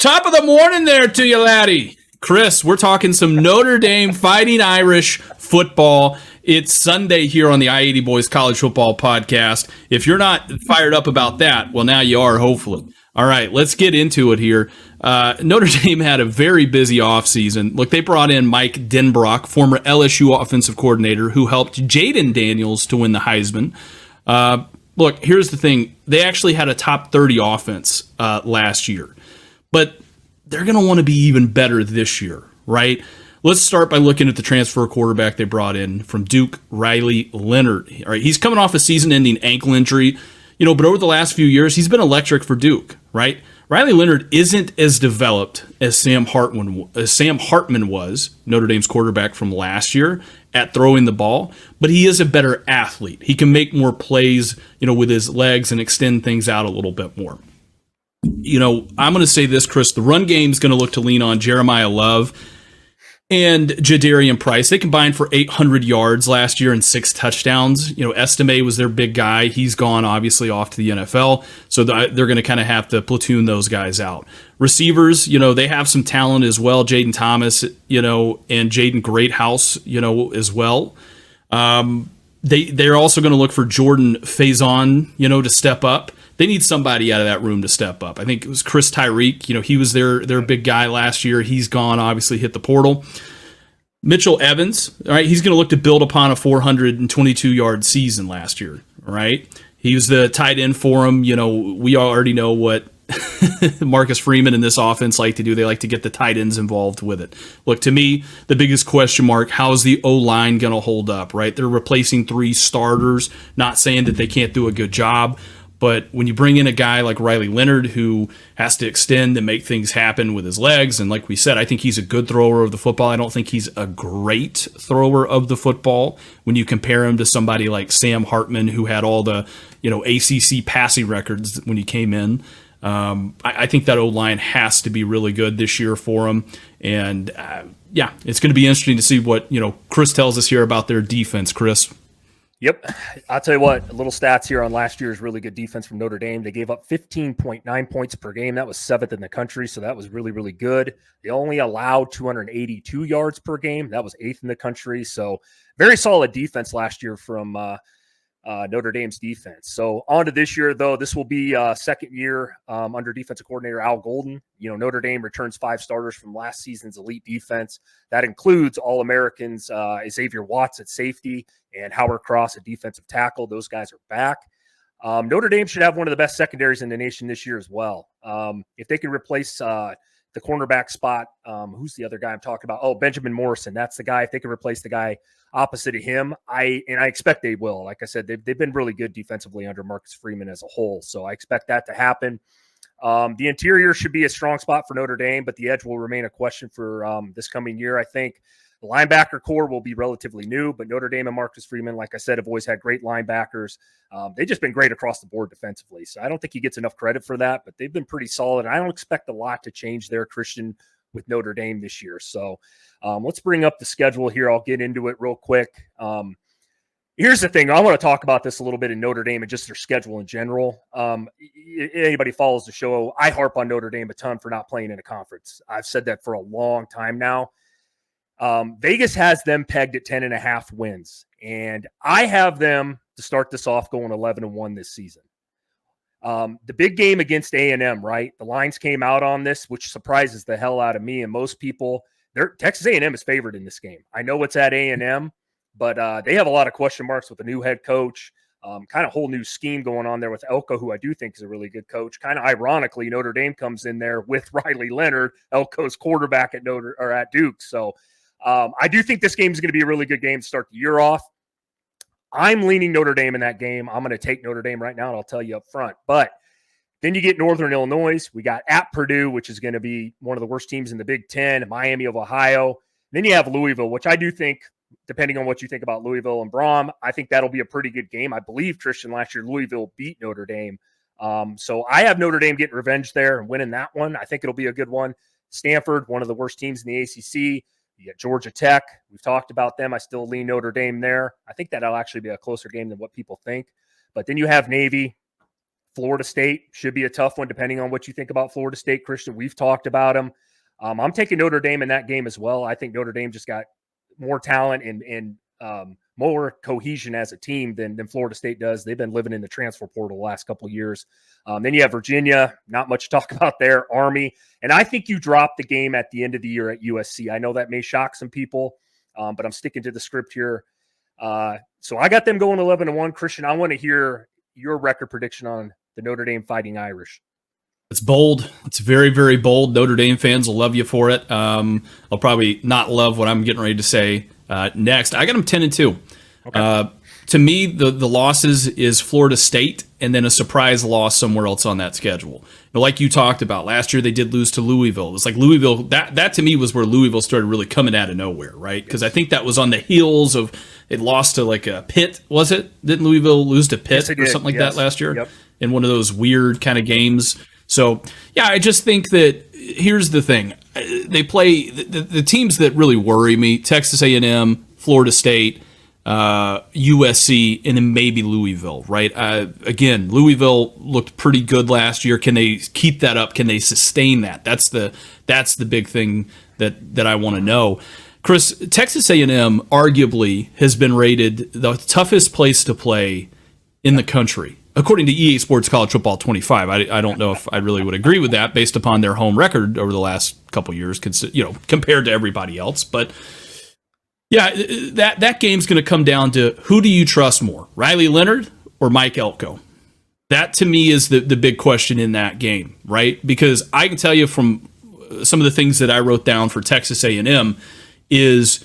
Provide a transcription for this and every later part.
Top of the morning there to you, laddie. Chris, we're talking some Notre Dame Fighting Irish football. It's Sunday here on the I-80 Boys College Football Podcast. If you're not fired up about that, well, now you are, hopefully. All right, let's get into it here. Notre Dame had a very busy offseason. Look, they brought in Mike Denbrock, former LSU offensive coordinator, who helped Jaden Daniels to win the Heisman. Look, here's the thing. They actually had a top 30 offense last year. But they're going to want to be even better this year, right? Let's start by looking at the transfer quarterback they brought in from Duke, Riley Leonard. All right, he's coming off a season-ending ankle injury, but over the last few years, he's been electric for Duke, right? Riley Leonard isn't as developed as Sam Hartman was, Notre Dame's quarterback from last year, at throwing the ball, but he is a better athlete. He can make more plays, with his legs and extend things out a little bit more. I'm going to say this, Chris. The run game is going to look to lean on Jeremiah Love and Jadarian Price. They combined for 800 yards last year and 6 touchdowns. Estime was their big guy. He's gone, obviously, off to the NFL. So they're going to kind of have to platoon those guys out. Receivers, they have some talent as well. Jaden Thomas, and Jaden Greathouse, as well. They're also going to look for Jordan Faison, to step up. They need somebody out of that room to step up. I think it was Chris Tyreek. He was their big guy last year. He's gone, obviously hit the portal. Mitchell Evans, all right, he's going to look to build upon a 422-yard season last year, all right? He was the tight end for him. We already know what Marcus Freeman and this offense like to do. They like to get the tight ends involved with it. Look, to me, the biggest question mark, how is the O-line going to hold up, right? They're replacing 3 starters, not saying that they can't do a good job. But when you bring in a guy like Riley Leonard who has to extend and make things happen with his legs, and like we said, I think he's a good thrower of the football. I don't think he's a great thrower of the football when you compare him to somebody like Sam Hartman, who had all the ACC passing records when he came in. I think that O-line has to be really good this year for him. And, it's going to be interesting to see what Chris tells us here about their defense, Chris. Yep. I'll tell you what, a little stats here on last year's really good defense from Notre Dame. They gave up 15.9 points per game. That was 7th in the country, so that was really, really good. They only allowed 282 yards per game. That was 8th in the country, so very solid defense last year from Notre Dame's defense. So on to this year, though. This will be second year under defensive coordinator Al Golden. Notre Dame returns 5 starters from last season's elite defense. That includes All-Americans Xavier Watts at safety and Howard Cross at defensive tackle. Those guys are back. Notre Dame should have one of the best secondaries in the nation this year as well. If they can replace the cornerback spot, who's the other guy I'm talking about? Oh, Benjamin Morrison. That's the guy. If they can replace the guy opposite of him, I expect they will. Like I said, they've been really good defensively under Marcus Freeman as a whole, so I expect that to happen. The interior should be a strong spot for Notre Dame, but the edge will remain a question for this coming year. I think the linebacker core will be relatively new, but Notre Dame and Marcus Freeman, like I said, have always had great linebackers. They've just been great across the board defensively, so I don't think he gets enough credit for that, but they've been pretty solid. I don't expect a lot to change there, Christian, with Notre Dame this year. So let's bring up the schedule here. I'll get into it real quick. Here's the thing. I want to talk about this a little bit in Notre Dame and just their schedule in general. Anybody follows the show, I harp on Notre Dame a ton for not playing in a conference. I've said that for a long time now. Vegas has them pegged at 10.5 wins, and I have them to start this off going 11-1 this season. The big game against A&M, right? The lines came out on this, which surprises the hell out of me and most people. Texas A&M is favored in this game. I know it's at A&M, but they have a lot of question marks with the new head coach, kind of whole new scheme going on there with Elko, who I do think is a really good coach. Kind of ironically, Notre Dame comes in there with Riley Leonard, Elko's quarterback at Duke. So I do think this game is going to be a really good game to start the year off. I'm leaning Notre Dame in that game. I'm going to take Notre Dame right now, and I'll tell you up front. But then you get Northern Illinois. We got at Purdue, which is going to be one of the worst teams in the Big Ten, Miami of Ohio. Then you have Louisville, which I do think, depending on what you think about Louisville and Braum, I think that'll be a pretty good game. I believe, Christian, last year Louisville beat Notre Dame. So I have Notre Dame getting revenge there and winning that one. I think it'll be a good one. Stanford, one of the worst teams in the ACC. You got Georgia Tech. We've talked about them. I still lean Notre Dame there. I think that'll actually be a closer game than what people think. But then you have Navy, Florida State should be a tough one, depending on what you think about Florida State. Christian, we've talked about them. I'm taking Notre Dame in that game as well. I think Notre Dame just got more talent and more cohesion as a team than Florida State does. They've been living in the transfer portal the last couple of years. Then you have Virginia, not much to talk about there, Army. And I think you drop the game at the end of the year at USC. I know that may shock some people, but I'm sticking to the script here. So I got them going 11-1. Christian, I want to hear your record prediction on the Notre Dame Fighting Irish. It's bold. It's very, very bold. Notre Dame fans will love you for it. I'll probably not love what I'm getting ready to say next. I got them 10-2. Okay. To me, the losses is Florida State and then a surprise loss somewhere else on that schedule. Like you talked about, last year they did lose to Louisville. It was like Louisville, that to me was where Louisville started really coming out of nowhere, right? Because I think that was on the heels of it lost to like a Pitt, was it? Didn't Louisville lose to Pitt or something like that last year? Yep. In one of those weird kind of games. So, yeah, I just think that here's the thing. They play the teams that really worry me, Texas A&M, Florida State, USC, and then maybe Louisville, right? Again, Louisville looked pretty good last year. Can they keep that up? Can they sustain that? That's the big thing that I want to know. Chris, Texas A&M arguably has been rated the toughest place to play in the country, according to EA Sports College Football 25. I don't know if I really would agree with that based upon their home record over the last couple of years, compared to everybody else. But yeah, that game's going to come down to who do you trust more, Riley Leonard or Mike Elko? That to me is the big question in that game, right? Because I can tell you from some of the things that I wrote down for Texas A&M is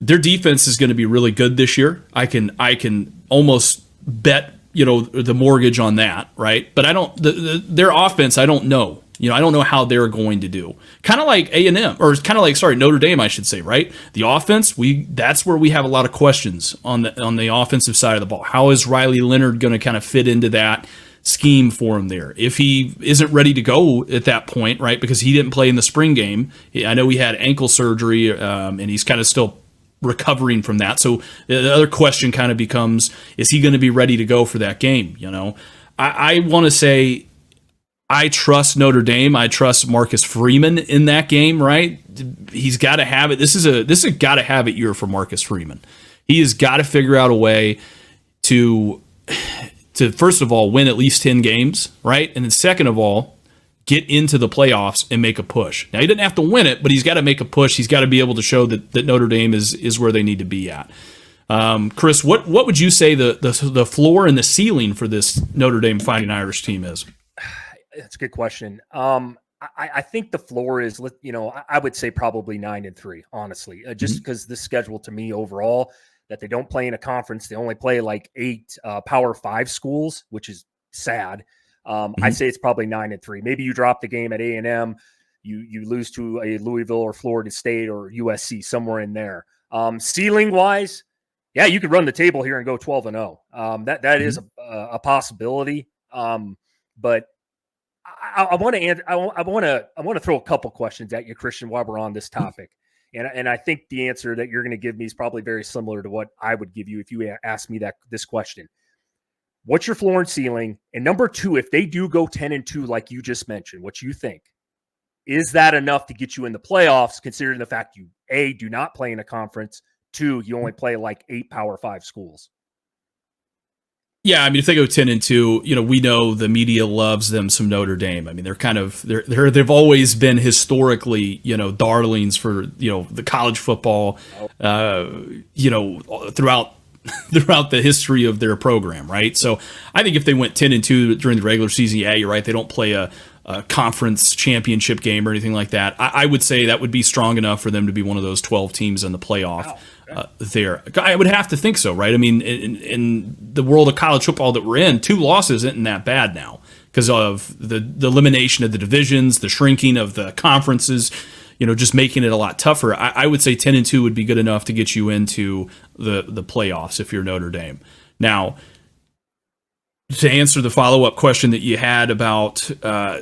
their defense is going to be really good this year. I can almost bet the mortgage on that, right? But I don't their offense. I don't know. I don't know how they're going to do. Kind of like A&M, or kind of like Notre Dame, I should say, right? The offense, that's where we have a lot of questions on the offensive side of the ball. How is Riley Leonard going to kind of fit into that scheme for him there? If he isn't ready to go at that point, right? Because he didn't play in the spring game. I know he had ankle surgery, and he's kind of still recovering from that. So the other question kind of becomes, is he going to be ready to go for that game? I want to say I trust Notre Dame. I trust Marcus Freeman in that game, right? He's got to have it. This is a got to have it year for Marcus Freeman. He has got to figure out a way to first of all win at least 10 games, right? And then second of all, get into the playoffs and make a push. Now, he didn't have to win it, but he's got to make a push. He's got to be able to show that Notre Dame is where they need to be at. Chris, what would you say the floor and the ceiling for this Notre Dame Fighting Irish team is? That's a good question. I think the floor is, I would say probably 9-3, honestly, just because this schedule to me overall, that they don't play in a conference. They only play like 8 Power 5 schools, which is sad. I say it's probably 9-3. Maybe you drop the game at A&M, you lose to a Louisville or Florida State or USC, somewhere in there. Ceiling wise, yeah, you could run the table here and go 12-0. That is a possibility. But I want to throw a couple questions at you, Christian, while we're on this topic. And I think the answer that you're going to give me is probably very similar to what I would give you if you asked me this question. What's your floor and ceiling? And number two, if they do go 10-2, like you just mentioned, what you think, is that enough to get you in the playoffs, considering the fact you, A, do not play in a conference, 2, you only play like 8 Power 5 schools? Yeah, I mean, if they go 10-2, we know the media loves them some Notre Dame. I mean, they've always been historically, darlings for, the college football, throughout the history of their program, right? So I think if they went 10-2 during the regular season, yeah, you're right. They don't play a conference championship game or anything like that. I would say that would be strong enough for them to be one of those 12 teams in the playoff. Wow. There, I would have to think so, right? I mean, in the world of college football that we're in, 2 losses isn't that bad now because of the elimination of the divisions, the shrinking of the conferences, just making it a lot tougher. I would say 10-2 would be good enough to get you into the playoffs if you're Notre Dame. Now, to answer the follow-up question that you had about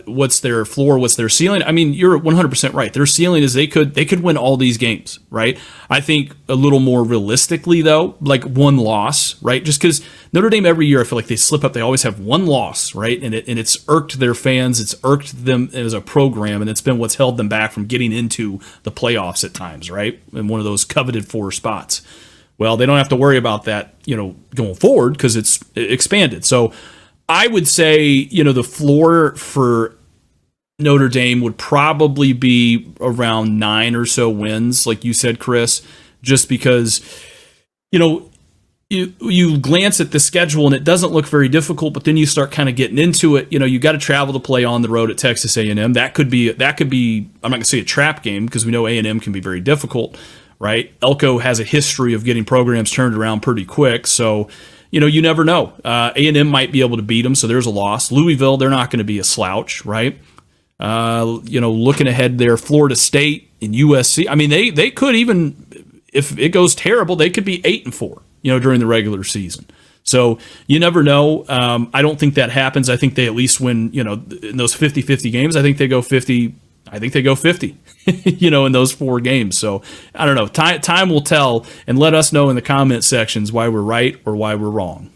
what's their floor, what's their ceiling, I mean, you're 100% right. Their ceiling is they could win all these games, right? I think a little more realistically, though, like one loss, right? Just because Notre Dame every year, I feel like they slip up. They always have one loss, right? And it's irked their fans. It's irked them as a program, and it's been what's held them back from getting into the playoffs at times, right? In one of those coveted 4 spots. Well, they don't have to worry about that, going forward because it's expanded. So I would say, the floor for Notre Dame would probably be around 9 or so wins, like you said, Chris, just because, you glance at the schedule and it doesn't look very difficult, but then you start kind of getting into it. You got to travel to play on the road at Texas A&M. That could be, I'm not going to say a trap game because we know A&M can be very difficult. Right, Elko has a history of getting programs turned around pretty quick, so you never know. A&M might be able to beat them, so there's a loss. Louisville, they're not going to be a slouch, right? Looking ahead there, Florida State and USC. I mean, they could even, if it goes terrible, they could be 8-4, during the regular season. So you never know. I don't think that happens. I think they at least win, in those 50-50 games. I think they go 50. In those 4 games. So I don't know. Time will tell, and let us know in the comment sections why we're right or why we're wrong.